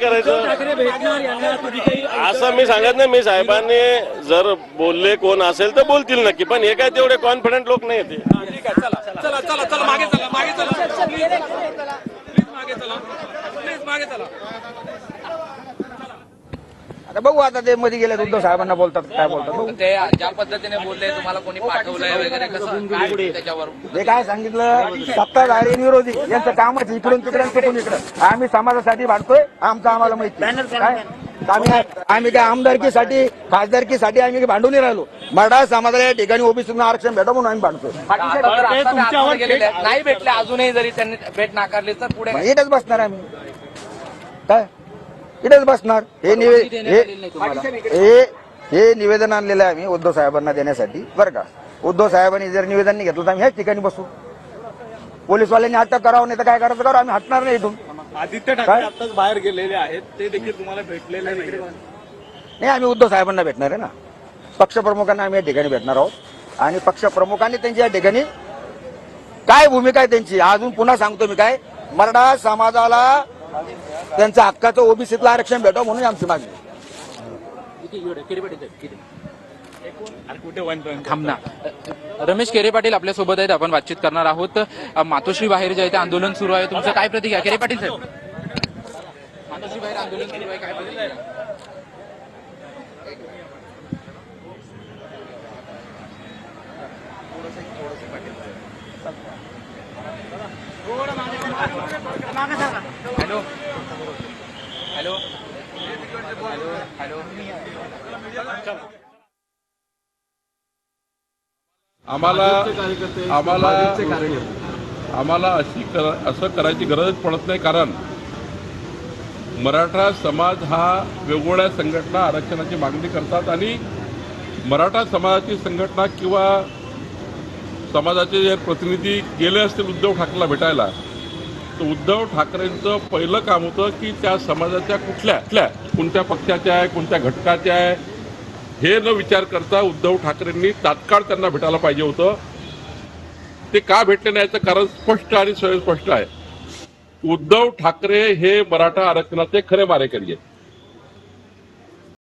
करायचं असं मी सांगत नाही. मी साहेबांनी जर बोलले कोण असेल तर बोलतील नक्की, पण हे काय तेवढे कॉन्फिडंट लोक नाही ते. चला चला चला मागे चला मागे चला प्लीज मागे चला प्लीज मागे चला. आता बघू, आता ते मध्ये गेले उद्धव साहेबांना बोलतात काय बोलतात बघू. ते ज्या पद्धतीने बोलले तुम्हाला कोणी पाठवलंय वगैरे कसं काय त्याच्यावर जे काय सांगितलं सत्ताधारी विरोधी यांचं कामच इकडून तिकडे चुकून इकडं. आम्ही समाजासाठी भांडतोय, आमचं आम्हाला माहिती काय. आम्ही काय आमदारकीसाठी खासदारकीसाठी आम्ही भांडून राहिलो. मराठा समाजाला या ठिकाणी ओबीसीतून आरक्षण भेटा म्हणून आम्ही भांडतोय. नाही भेटले अजूनही जरी त्यांनी भेट नाकारली तर पुढे इथेच बसणार आम्ही, काय इथेच बसणार. हे निवेदन आणलेलं आहे आम्ही उद्धव साहेबांना देण्यासाठी बरं का. उद्धव साहेबांनी जर निवेदन नाही घेतलं तर आम्ही ह्याच ठिकाणी बसू. पोलीसवाल्यांनी अटक करावं नाही तर काय करायचं करावं, आम्ही हटणार नाही इथून. आदित्य ठाकरे आताच बाहेर गेलेले आहेत, ते देखील तुम्हाला भेटलेले नाही. आम्ही उद्धव साहेबांना भेटणार आहे ना, पक्षप्रमुखांना आम्ही या ठिकाणी भेटणार आहोत आणि पक्षप्रमुखांनी त्यांची या ठिकाणी काय भूमिका आहे त्यांची अजून पुन्हा सांगतो मी. काय मराठा समाजाला त्यांचं हक्काचं ओबीसीतलं आरक्षण भेटावं म्हणून आमची मागणी. थांबना. रमेश केरे पाटील आपल्या सोबत आहेत, आपण बातचीत करणार आहोत. मातोश्री बाहेर जे आहे ते आंदोलन सुरू आहे, तुमचं काय प्रतिक्रिया केरे पाटील साहेब? मातोश्री बाहेर आंदोलन सुरू आहे, काय प्रतिक्रिया? Hello hello hello. आम्हाला असं करायची गरजच पडत नाही, कारण मराठा समाज हा वेगवेगळ्या संघटना आरक्षणाची मागणी करतात आणि मराठा समाजाची संघटना किंवा समाजाचे जे प्रतिनिधी गेले असतील उद्धव ठाकरेला भेटायला, तर उद्धव ठाकरेंचं पहिलं काम होतं की त्या समाजाच्या कोणत्या पक्षाच्या आहे, कोणत्या घटकाच्या आहे हे न विचार करता उद्धव ठाकरेंनी तात्काळ त्यांना भेटायला पाहिजे होतं. ते का भेटले नाही याचं कारण स्पष्ट आणि स्वयंस्पष्ट आहे. उद्धव ठाकरे हे मराठा आरक्षणाचे खरे मारेकरी आहेत.